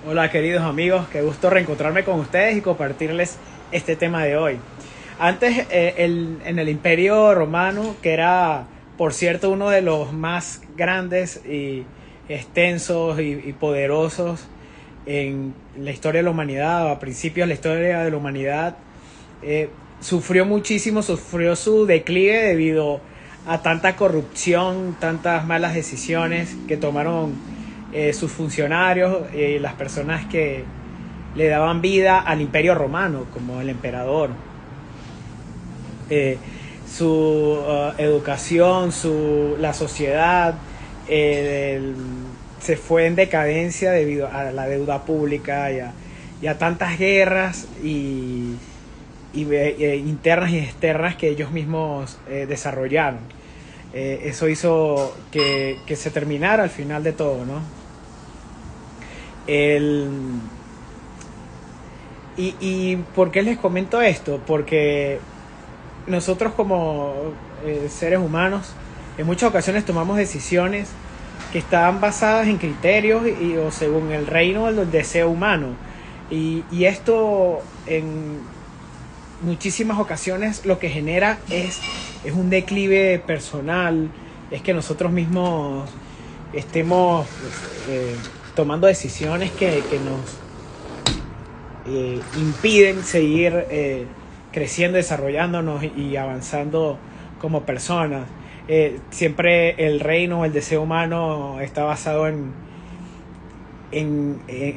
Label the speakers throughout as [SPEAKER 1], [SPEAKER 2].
[SPEAKER 1] Hola queridos amigos, qué gusto reencontrarme con ustedes y compartirles este tema de hoy. Antes, en el Imperio Romano, que era, por cierto, uno de los más grandes y extensos y poderosos en la historia de la humanidad, a principios de la historia de la humanidad, sufrió muchísimo, sufrió su declive debido a tanta corrupción, tantas malas decisiones que tomaron sus funcionarios, las personas que le daban vida al Imperio Romano, como el emperador. Eh, su educación, la sociedad se fue en decadencia debido a la deuda pública y a tantas guerras internas y externas que ellos mismos desarrollaron. Eso hizo que se terminara al final de todo, ¿no? El, y ¿por qué les comento esto? Porque nosotros como seres humanos en muchas ocasiones tomamos decisiones que están basadas en criterios o según el reino o el deseo humano. Y esto en muchísimas ocasiones lo que genera es un declive personal, es que nosotros mismos estemos tomando decisiones que nos impiden seguir creciendo, desarrollándonos y avanzando como personas. Siempre el reino, el deseo humano está basado en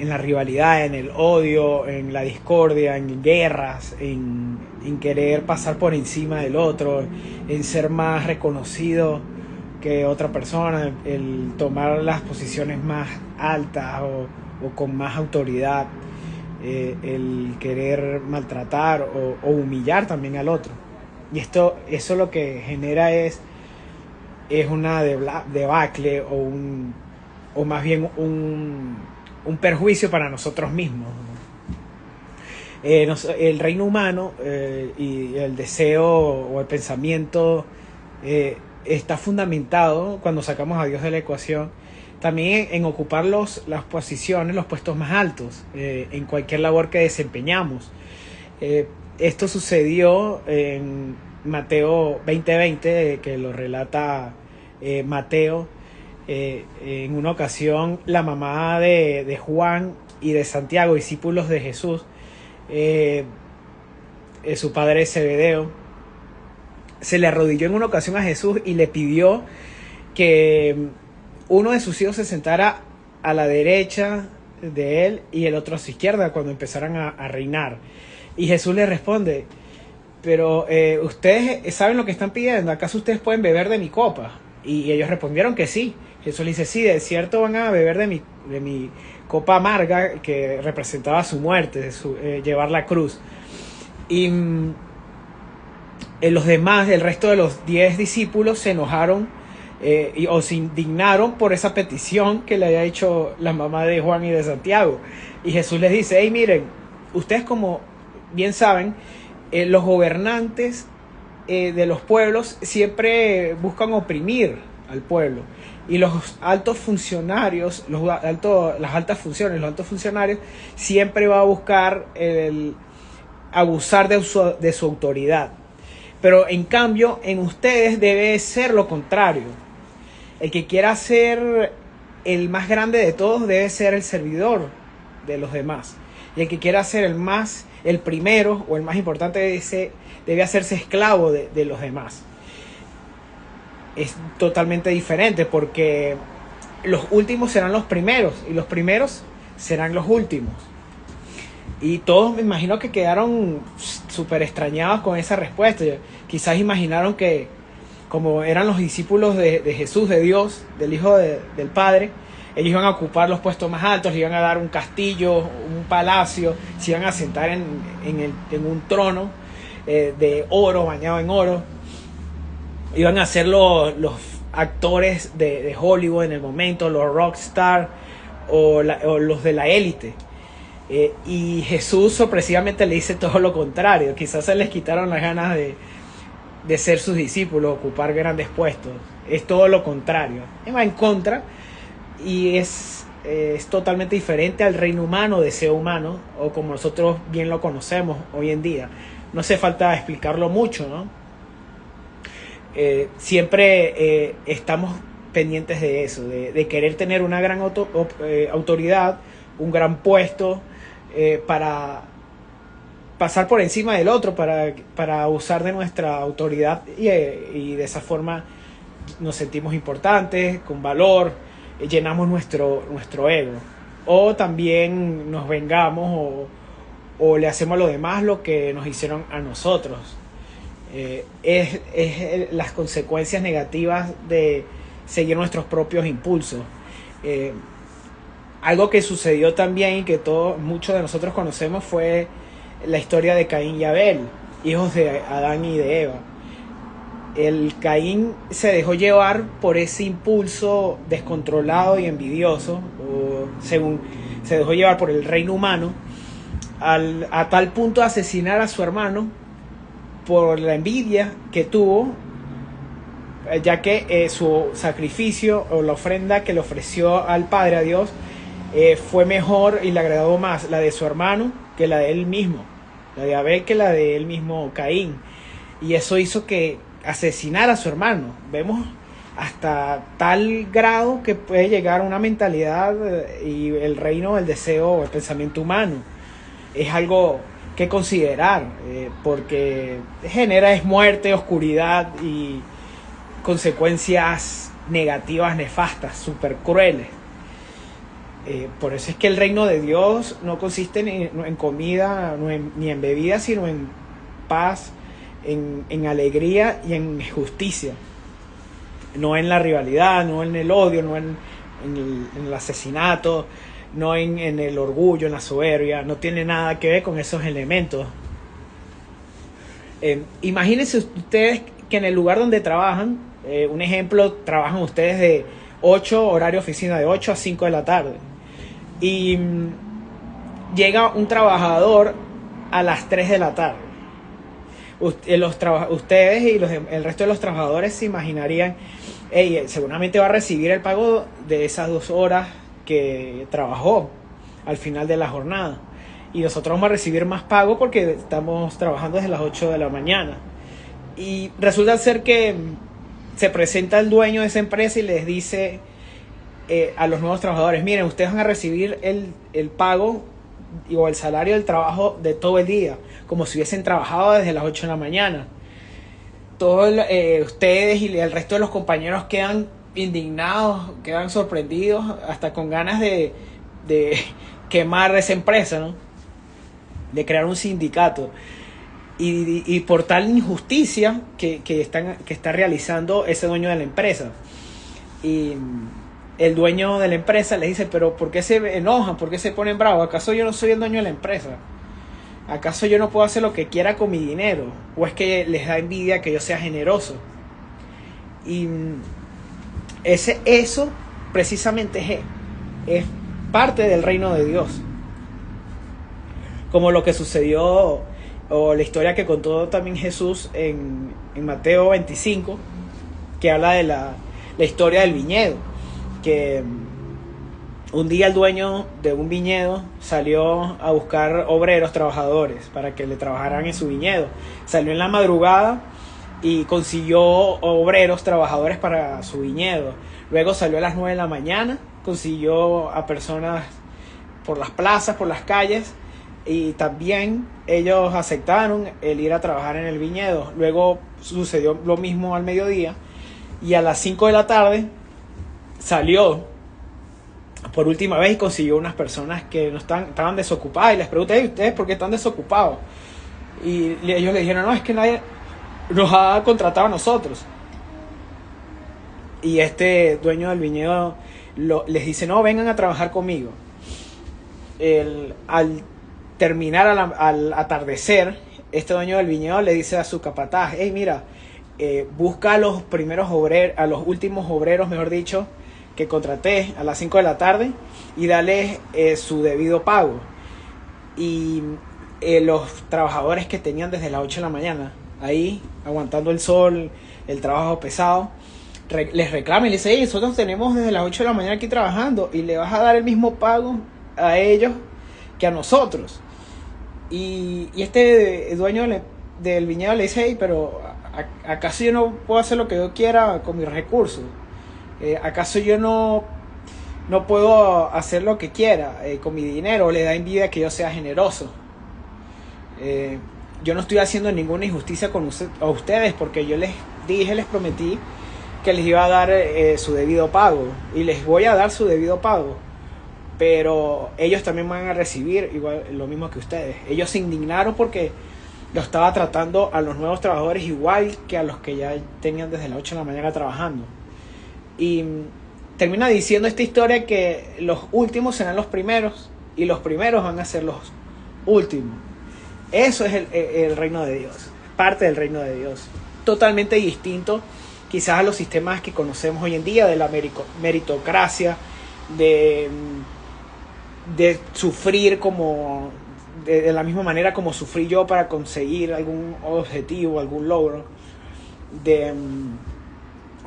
[SPEAKER 1] la rivalidad, en el odio, en la discordia, en guerras, en querer pasar por encima del otro, en ser más reconocido que otra persona, el tomar las posiciones más altas o con más autoridad, el querer maltratar o humillar también al otro. Y eso lo que genera es una debacle o más bien un perjuicio para nosotros mismos, ¿no? El reino humano y el deseo o el pensamiento está fundamentado, cuando sacamos a Dios de la ecuación, también en ocupar las posiciones, los puestos más altos en cualquier labor que desempeñamos. Esto sucedió en Mateo 20:20, que lo relata Mateo. En una ocasión, la mamá de Juan y de Santiago, discípulos de Jesús, su padre Zebedeo, se le arrodilló en una ocasión a Jesús y le pidió que uno de sus hijos se sentara a la derecha de él y el otro a su izquierda cuando empezaran a reinar. Y Jesús le responde: pero ustedes saben lo que están pidiendo, ¿acaso ustedes pueden beber de mi copa? Y ellos respondieron que sí. Jesús le dice: sí, de cierto van a beber de mi copa amarga, que representaba su muerte, llevar la cruz. Y los demás, el resto de los 10 discípulos se enojaron o se indignaron por esa petición que le había hecho la mamá de Juan y de Santiago. Y Jesús les dice: hey, miren, ustedes, como bien saben, los gobernantes de los pueblos siempre buscan oprimir al pueblo, y los altos funcionarios, las altas funciones, los altos funcionarios siempre va a buscar abusar de su autoridad. Pero en cambio, en ustedes debe ser lo contrario. El que quiera ser el más grande de todos debe ser el servidor de los demás. Y el que quiera ser el primero o el más importante debe hacerse esclavo de los demás. Es totalmente diferente, porque los últimos serán los primeros y los primeros serán los últimos. Y todos me imagino que quedaron súper extrañados con esa respuesta. Quizás imaginaron que, como eran los discípulos de Jesús, de Dios, del Hijo del Padre, ellos iban a ocupar los puestos más altos, les iban a dar un castillo, un palacio, se iban a sentar en un trono de oro, bañado en oro. Iban a ser los actores de Hollywood en el momento, los rockstar o los de la élite. Y Jesús sorpresivamente le dice todo lo contrario. Quizás se les quitaron las ganas de ser sus discípulos, ocupar grandes puestos. Es todo lo contrario. Va en contra, y es es totalmente diferente al reino humano, deseo humano, o como nosotros bien lo conocemos hoy en día. No hace falta explicarlo mucho, ¿no? Siempre estamos pendientes de eso, de querer tener una gran autoridad, un gran puesto, para pasar por encima del otro, para usar de nuestra autoridad y de esa forma nos sentimos importantes, con valor, llenamos nuestro ego. O también nos vengamos o le hacemos a los demás lo que nos hicieron a nosotros. Es las consecuencias negativas de seguir nuestros propios impulsos. Algo que sucedió también y que muchos de nosotros conocemos fue la historia de Caín y Abel, hijos de Adán y de Eva. El Caín se dejó llevar por ese impulso descontrolado y envidioso, o según se dejó llevar por el reino humano, a tal punto de asesinar a su hermano por la envidia que tuvo, ya que su sacrificio o la ofrenda que le ofreció al Padre, a Dios, fue mejor y le agradó más la de su hermano que la de él mismo, la de Abel que la de él mismo Caín, y eso hizo que asesinara a su hermano. Vemos hasta tal grado que puede llegar una mentalidad y el reino del deseo, el pensamiento humano. Es algo que considerar, porque genera muerte, oscuridad y consecuencias negativas, nefastas, súper crueles. Por eso es que el reino de Dios no consiste en comida, ni en bebida, sino en paz, en alegría y en justicia. No en la rivalidad, no en el odio, no en el asesinato, no en el orgullo, en la soberbia. No tiene nada que ver con esos elementos. Imagínense ustedes que en el lugar donde trabajan, un ejemplo, trabajan ustedes de 8, horario oficina de 8 a 5 de la tarde. Y llega un trabajador a las 3 de la tarde. Ustedes y el resto de los trabajadores se imaginarían, seguramente va a recibir el pago de esas 2 horas que trabajó al final de la jornada. Y nosotros vamos a recibir más pago porque estamos trabajando desde las 8 de la mañana. Y resulta ser que se presenta el dueño de esa empresa y les dice a los nuevos trabajadores: miren, ustedes van a recibir el pago o el salario del trabajo de todo el día, como si hubiesen trabajado desde las 8 de la mañana. Todos ustedes y el resto de los compañeros quedan indignados, quedan sorprendidos, hasta con ganas de quemar esa empresa, ¿no? De crear un sindicato. Y por tal injusticia que está realizando ese dueño de la empresa. Y el dueño de la empresa le dice: pero ¿por qué se enojan? ¿Por qué se ponen bravos? ¿Acaso yo no soy el dueño de la empresa? ¿Acaso yo no puedo hacer lo que quiera con mi dinero? ¿O es que les da envidia que yo sea generoso? Y eso precisamente es parte del reino de Dios. Como lo que sucedió, o la historia que contó también Jesús en Mateo 25, que habla de la historia del viñedo. Que un día el dueño de un viñedo salió a buscar obreros, trabajadores, para que le trabajaran en su viñedo. Salió en la madrugada y consiguió obreros, trabajadores para su viñedo. Luego salió a las 9 de la mañana, consiguió a personas por las plazas, por las calles, y también ellos aceptaron el ir a trabajar en el viñedo. Luego sucedió lo mismo al mediodía, y a las 5 de la tarde salió por última vez y consiguió unas personas que no estaban desocupadas, y les pregunté: ¿y ustedes por qué están desocupados? Y ellos le dijeron: no, es que nadie nos ha contratado a nosotros. Y este dueño del viñedo les dice: no, vengan a trabajar conmigo. Al terminar, al atardecer, este dueño del viñedo le dice a su capataz: hey, mira, busca a los primeros obreros, a los últimos obreros, mejor dicho, que contraté a las 5 de la tarde, y darles su debido pago. Y los trabajadores que tenían desde las 8 de la mañana ahí aguantando el sol, el trabajo pesado, les reclama y le dice, hey, nosotros tenemos desde las 8 de la mañana aquí trabajando y le vas a dar el mismo pago a ellos que a nosotros. Y este dueño del viñedo le dice, hey, pero ¿acaso yo no puedo hacer lo que yo quiera con mis recursos? ¿Acaso yo no puedo hacer lo que quiera con mi dinero? Le da envidia que yo sea generoso. Yo no estoy haciendo ninguna injusticia a ustedes, porque yo les prometí que les iba a dar su debido pago, y les voy a dar su debido pago, pero ellos también van a recibir igual lo mismo que ustedes. Ellos se indignaron porque lo estaba tratando a los nuevos trabajadores igual que a los que ya tenían desde las 8 de la mañana trabajando. Y termina diciendo esta historia que los últimos serán los primeros y los primeros van a ser los últimos. Eso es el reino de Dios, parte del reino de Dios, totalmente distinto quizás a los sistemas que conocemos hoy en día, de la meritocracia, de sufrir como de la misma manera como sufrí yo para conseguir algún objetivo, algún logro, de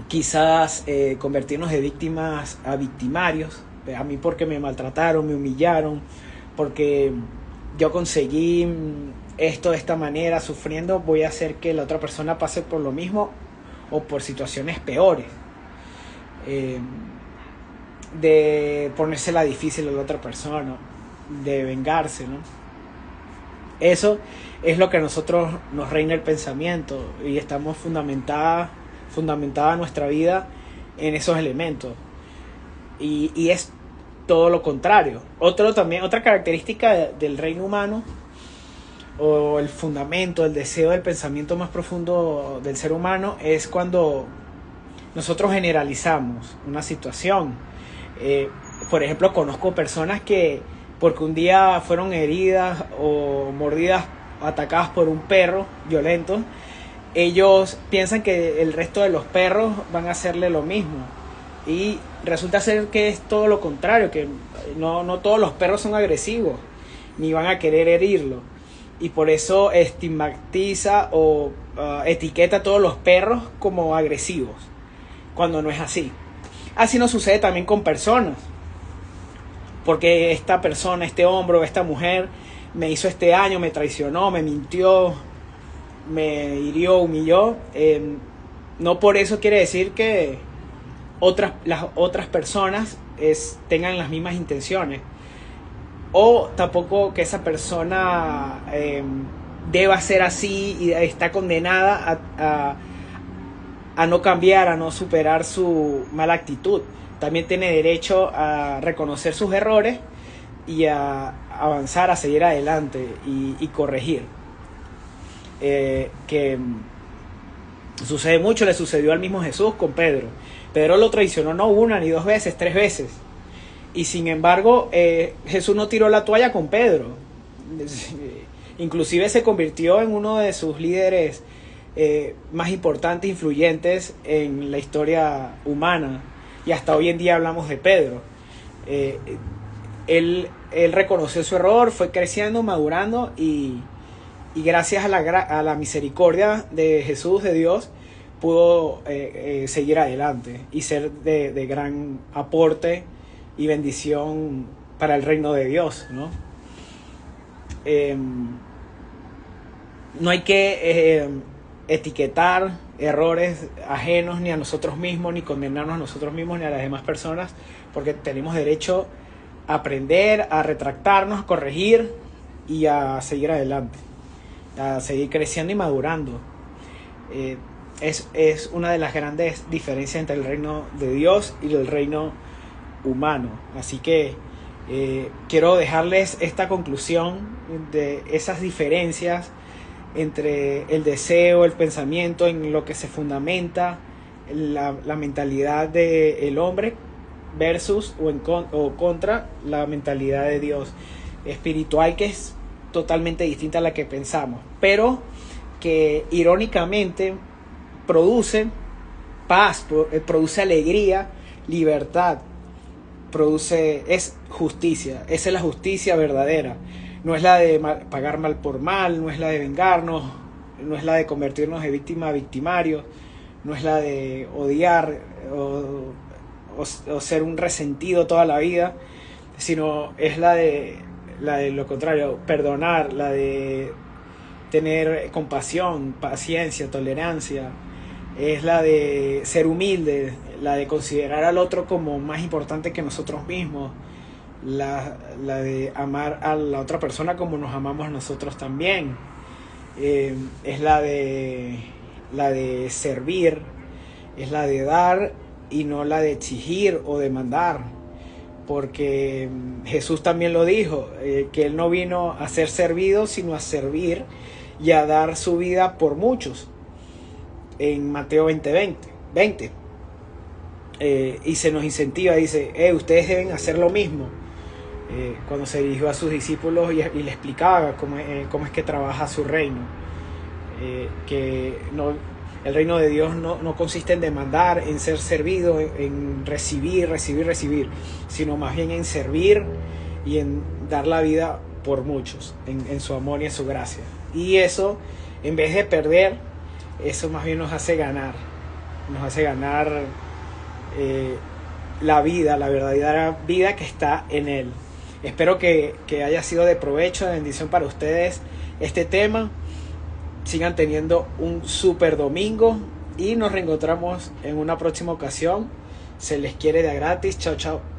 [SPEAKER 1] quizás convertirnos de víctimas a victimarios. A mí porque me maltrataron, me humillaron, porque yo conseguí esto de esta manera, sufriendo, voy a hacer que la otra persona pase por lo mismo o por situaciones peores. De ponérsela difícil a la otra persona, de vengarse, ¿no? Eso es lo que a nosotros nos reina el pensamiento, y estamos fundamentada nuestra vida en esos elementos, y es todo lo contrario. Otra característica del reino humano, o el fundamento, el deseo del pensamiento más profundo del ser humano, es cuando nosotros generalizamos una situación. Por ejemplo, conozco personas que porque un día fueron heridas o mordidas, atacadas por un perro violento, ellos piensan que el resto de los perros van a hacerle lo mismo, y resulta ser que es todo lo contrario, que no todos los perros son agresivos ni van a querer herirlo, y por eso estigmatiza o etiqueta a todos los perros como agresivos, cuando no es así. Así nos sucede también con personas, porque esta persona, este hombre o esta mujer me hizo este daño, me traicionó, me mintió, me hirió, humilló, no por eso quiere decir que las otras personas tengan las mismas intenciones, o tampoco que esa persona deba ser así y está condenada a no cambiar, a no superar su mala actitud. También tiene derecho a reconocer sus errores y a avanzar, a seguir adelante y corregir. Que sucede mucho, le sucedió al mismo Jesús con Pedro. Pedro lo traicionó no una ni dos veces, 3 veces. Y sin embargo, Jesús no tiró la toalla con Pedro. Inclusive se convirtió en uno de sus líderes más importantes, influyentes en la historia humana. Y hasta hoy en día hablamos de Pedro. Él reconoció su error, fue creciendo, madurando, y gracias a la misericordia de Jesús, de Dios, pudo seguir adelante y ser de gran aporte y bendición para el reino de Dios, ¿no? No hay que etiquetar errores ajenos ni a nosotros mismos, ni condenarnos a nosotros mismos ni a las demás personas, porque tenemos derecho a aprender, a retractarnos, a corregir y a seguir adelante, a seguir creciendo y madurando. Es una de las grandes diferencias entre el reino de Dios y el reino humano. Así que quiero dejarles esta conclusión de esas diferencias entre el deseo, el pensamiento, en lo que se fundamenta la mentalidad del hombre versus o contra la mentalidad de Dios espiritual, que es totalmente distinta a la que pensamos, pero que irónicamente produce paz, produce alegría, libertad, es justicia. Esa es la justicia verdadera. No es la de pagar mal por mal, no es la de vengarnos, no es la de convertirnos de víctima a victimario. no es la de odiar o ser un resentido toda la vida, sino es la de lo contrario, perdonar, la de tener compasión, paciencia, tolerancia, es la de ser humilde, la de considerar al otro como más importante que nosotros mismos, la de amar a la otra persona como nos amamos nosotros también, es la de servir, es la de dar y no la de exigir o demandar, porque Jesús también lo dijo, que Él no vino a ser servido, sino a servir y a dar su vida por muchos, en Mateo 20. Y se nos incentiva, dice, ustedes deben hacer lo mismo. Cuando se dirigió a sus discípulos y le explicaba cómo es que trabaja su reino, que no, el reino de Dios no consiste en demandar, en ser servido, en recibir, sino más bien en servir y en dar la vida por muchos, en su amor y en su gracia. Y eso, en vez de perder, eso más bien nos hace ganar la vida, la verdadera vida que está en Él. Espero que haya sido de provecho, de bendición para ustedes este tema. Sigan teniendo un súper domingo y nos reencontramos en una próxima ocasión. Se les quiere de a gratis. Chao, chao.